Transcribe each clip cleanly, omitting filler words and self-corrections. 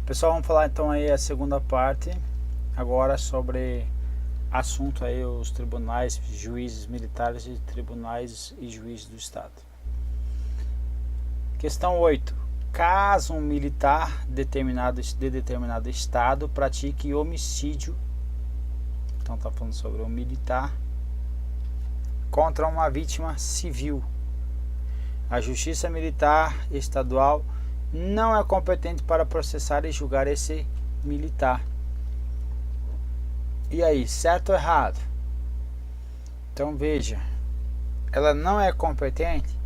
Pessoal, vamos falar então aí a segunda parte agora sobre assunto aí os tribunais, juízes militares e tribunais e juízes do estado. Questão 8. Caso um militar de determinado estado pratique homicídio, então está falando sobre um militar, contra uma vítima civil, a Justiça Militar Estadual não é competente para processar e julgar esse militar. E aí, certo ou errado? Então veja, ela não é competente,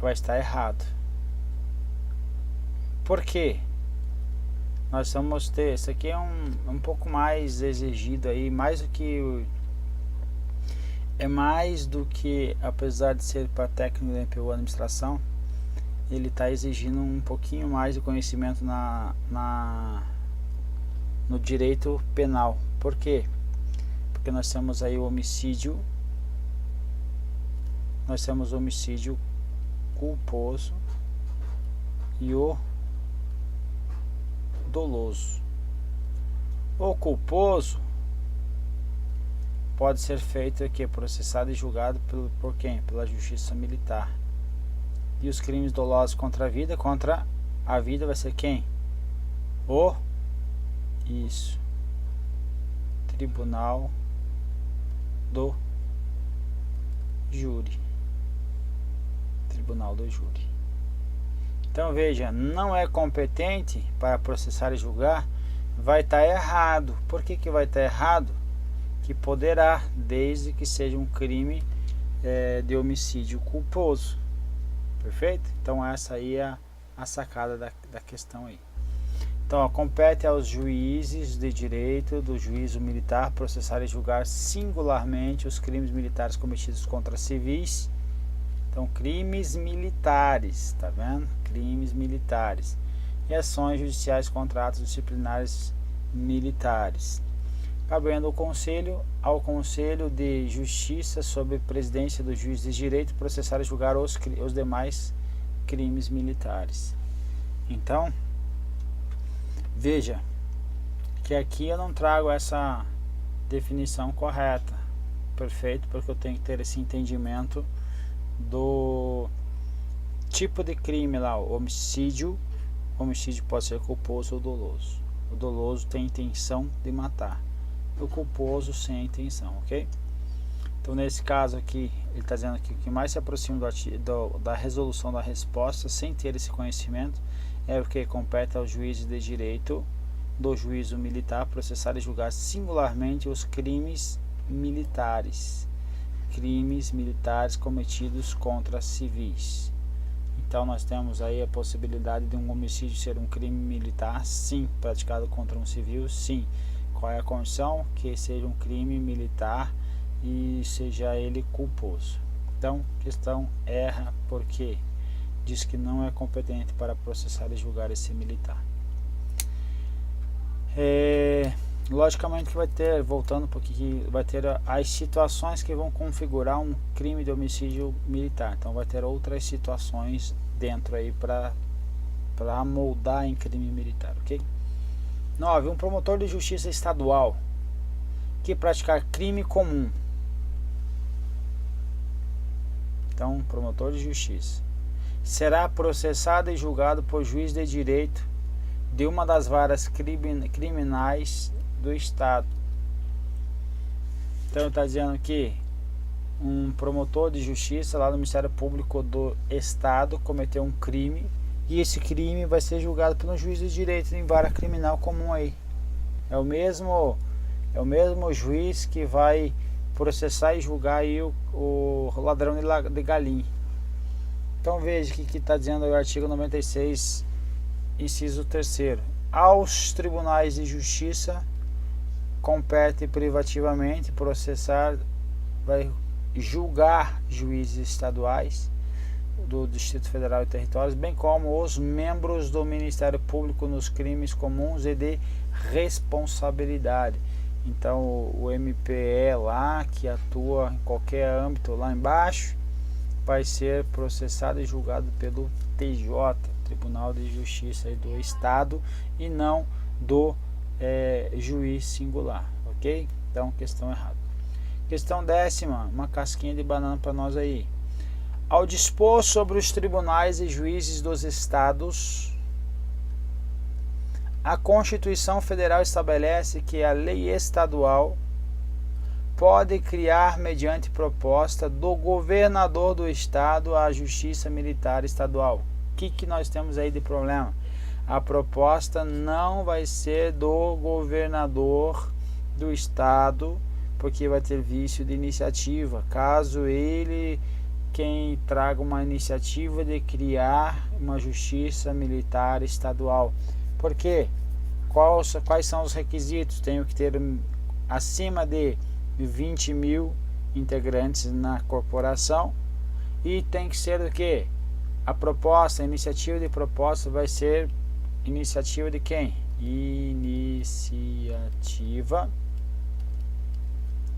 vai estar errado. Por quê? Nós vamos ter, isso aqui é um pouco mais exigido aí, mais do que, apesar de ser para técnico da MPU Administração, ele está exigindo um pouquinho mais de conhecimento no direito penal. Por quê? Porque nós temos aí o homicídio, culposo e o doloso. O culposo pode ser feito aqui, processado e julgado por quem? Pela Justiça Militar. E os crimes dolosos contra a vida vai ser quem? Tribunal do Júri. Tribunal do Júri. Então veja, não é competente para processar e julgar, vai estar errado. Por que vai estar errado? Que poderá, desde que seja um crime de homicídio culposo. Perfeito? Então essa aí é a sacada da questão aí. Então compete aos juízes de direito do juízo militar processar e julgar singularmente os crimes militares cometidos contra civis. Então crimes militares, tá vendo? Crimes militares. E ações judiciais contra atos disciplinares militares. Cabendo ao Conselho de Justiça, sob presidência do juiz de direito, processar e julgar os demais crimes militares. Então, veja que aqui eu não trago essa definição correta, perfeito, porque eu tenho que ter esse entendimento do tipo de crime lá. O homicídio pode ser culposo ou doloso. O doloso tem intenção de matar, o culposo sem a intenção, ok? Então nesse caso aqui, ele está dizendo que o que mais se aproxima da resolução da resposta, sem ter esse conhecimento, é o que compete aos juízes de direito do juízo militar processar e julgar singularmente os crimes militares cometidos contra civis. Então nós temos aí a possibilidade de um homicídio ser um crime militar, sim, praticado contra um civil, sim. Qual é a condição? Que seja um crime militar e seja ele culposo. Então, questão erra porque diz que não é competente para processar e julgar esse militar. Logicamente que vai ter, voltando um pouquinho, vai ter as situações que vão configurar um crime de homicídio militar. Então vai ter outras situações dentro aí para moldar em crime militar, ok? 9. Um promotor de justiça estadual que praticar crime comum. Então, promotor de justiça será processado e julgado por juiz de direito de uma das varas criminais do estado. Então está dizendo que um promotor de justiça lá no Ministério Público do estado cometeu um crime, e esse crime vai ser julgado pelo juiz de direito em vara criminal comum aí. É o mesmo juiz que vai processar e julgar aí o ladrão de galinha. Então veja o que está dizendo aí o artigo 96, inciso 3º. Aos tribunais de justiça compete privativamente processar, vai julgar juízes estaduais do Distrito Federal e Territórios, bem como os membros do Ministério Público nos crimes comuns e de responsabilidade. Então o MPE lá, que atua em qualquer âmbito lá embaixo, vai ser processado e julgado pelo TJ. Tribunal de Justiça aí do Estado e não do juiz singular, ok? Então, questão errada. Questão 10ª, uma casquinha de banana para nós aí. Ao dispor sobre os tribunais e juízes dos estados, a Constituição Federal estabelece que a lei estadual pode criar, mediante proposta do governador do estado, a Justiça Militar Estadual. O que nós temos aí de problema? A proposta não vai ser do governador do estado, porque vai ter vício de iniciativa. Caso ele, quem traga uma iniciativa de criar uma Justiça Militar Estadual. Por quê? Quais são os requisitos? Tenho que ter acima de 20 mil integrantes na corporação e tem que ser o quê? A proposta, a iniciativa de proposta vai ser iniciativa de quem? Iniciativa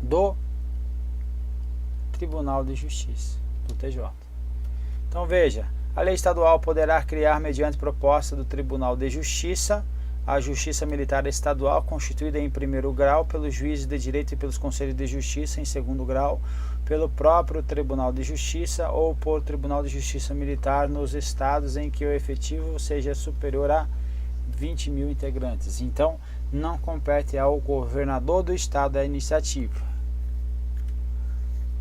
do Tribunal de Justiça, do TJ. Então veja, a lei estadual poderá criar, mediante proposta do Tribunal de Justiça, a Justiça Militar Estadual, constituída em primeiro grau pelos juízes de direito e pelos conselhos de justiça, em segundo grau pelo próprio Tribunal de Justiça ou por Tribunal de Justiça Militar nos estados em que o efetivo seja superior a 20 mil integrantes. Então, não compete ao governador do estado a iniciativa.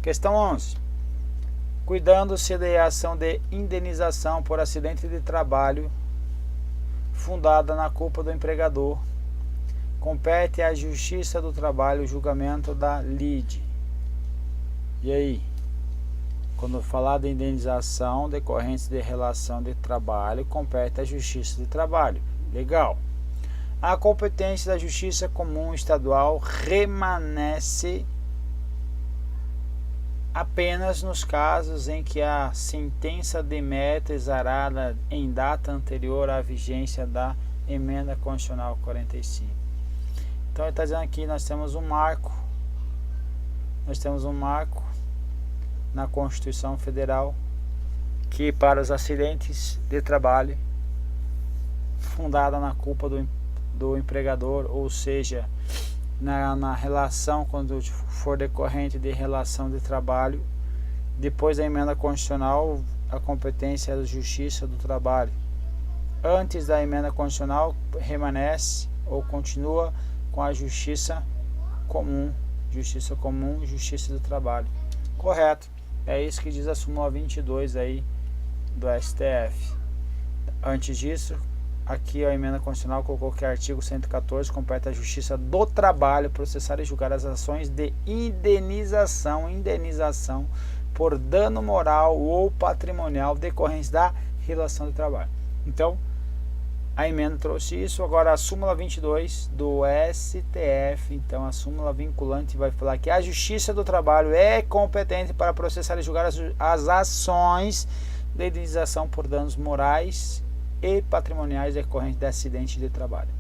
Questão 11. Cuidando-se de ação de indenização por acidente de trabalho fundada na culpa do empregador, compete à Justiça do Trabalho o julgamento da lide. E aí? Quando falar de indenização decorrente de relação de trabalho, compete à Justiça do Trabalho. Legal. A competência da Justiça Comum Estadual remanesce apenas nos casos em que a sentença de mérito exarada em data anterior à vigência da Emenda Constitucional 45. Então ele está dizendo aqui, nós temos um marco na Constituição Federal que para os acidentes de trabalho fundada na culpa do empregador, ou seja, na relação, quando for decorrente de relação de trabalho, depois da emenda constitucional, a competência é da Justiça do Trabalho. Antes da emenda constitucional, permanece ou continua com a Justiça Comum, Justiça do Trabalho. Correto. É isso que diz a súmula 22 aí do STF. Antes disso, aqui a emenda constitucional colocou que o artigo 114 compete à Justiça do Trabalho processar e julgar as ações de indenização por dano moral ou patrimonial decorrentes da relação de trabalho. Então, a emenda trouxe isso. Agora a súmula 22 do STF, então a súmula vinculante vai falar que a Justiça do Trabalho é competente para processar e julgar as ações de indenização por danos morais e patrimoniais decorrentes de acidente de trabalho,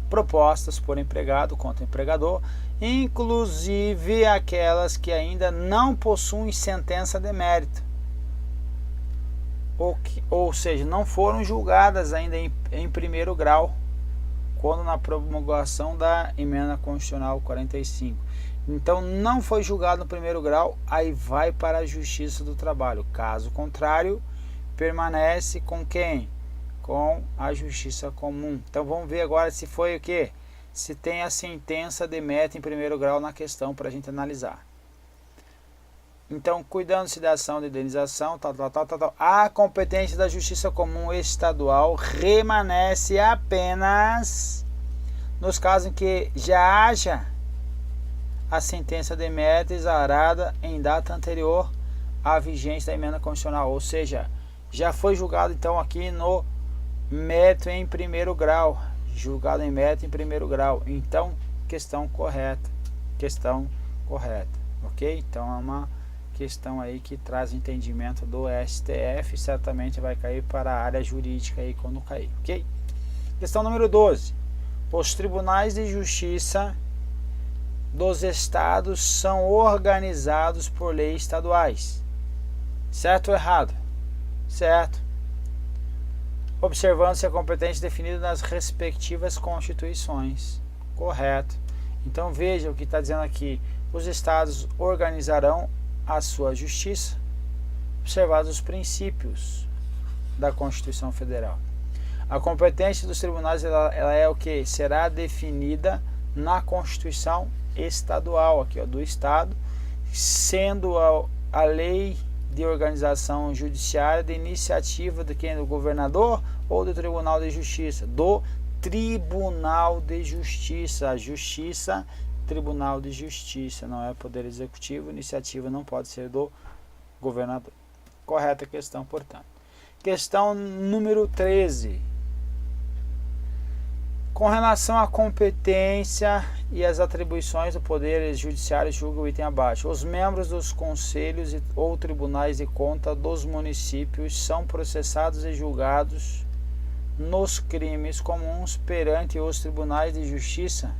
propostas por empregado contra empregador, inclusive aquelas que ainda não possuem sentença de mérito, ou seja, não foram julgadas ainda em primeiro grau, quando na promulgação da Emenda Constitucional 45. Então não foi julgado no primeiro grau, aí vai para a Justiça do Trabalho. Caso contrário, permanece com quem? Com a Justiça Comum. Então vamos ver agora se foi o quê? Se tem a sentença de mérito em primeiro grau na questão para a gente analisar. Então, cuidando-se da ação de indenização, a competência da Justiça Comum Estadual remanesce apenas nos casos em que já haja a sentença de mérito exarada em data anterior à vigência da emenda constitucional, ou seja, já foi julgado então aqui no mérito em primeiro grau, então questão correta, ok? Então é uma questão aí que traz entendimento do STF, certamente vai cair para a área jurídica aí quando cair, ok? Questão número 12, os tribunais de justiça dos estados são organizados por leis estaduais, certo ou errado? Certo. observando-se a competência definida nas respectivas constituições. Correto. Então veja o que está dizendo aqui. Os estados organizarão a sua justiça, observados os princípios da Constituição Federal. A competência dos tribunais ela é o que? Será definida na Constituição estadual, aqui, ó, do estado, sendo a lei de organização judiciária de iniciativa de quem? Do governador ou do Tribunal de Justiça? Do Tribunal de Justiça. A Justiça, Tribunal de Justiça, não é Poder Executivo, iniciativa não pode ser do governador. Correta questão, portanto. Questão número 13. Com relação à competência e as atribuições do Poder Judiciário, julga o item abaixo. Os membros dos conselhos ou tribunais de conta dos municípios são processados e julgados nos crimes comuns perante os tribunais de justiça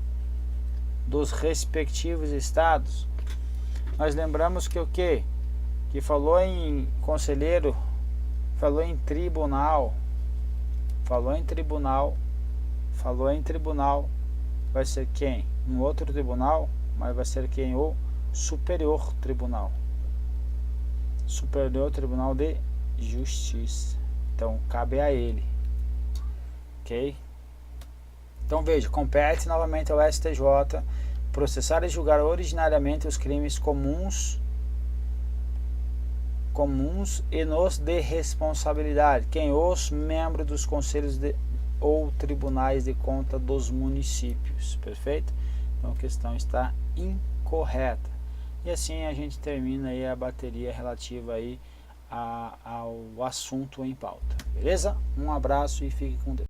dos respectivos estados. Nós lembramos que o quê? Que falou em conselheiro, falou em tribunal, vai ser quem? Um outro tribunal, mas vai ser quem? O Superior Tribunal. Superior Tribunal de Justiça. Então, cabe a ele. Ok? Então, veja, compete novamente ao STJ processar e julgar originariamente os crimes comuns e nos de responsabilidade. Quem? Os membros dos conselhos ou tribunais de conta dos municípios. Perfeito? Então a questão está incorreta. E assim a gente termina aí a bateria relativa aí ao assunto em pauta. Beleza? Um abraço e fique com Deus.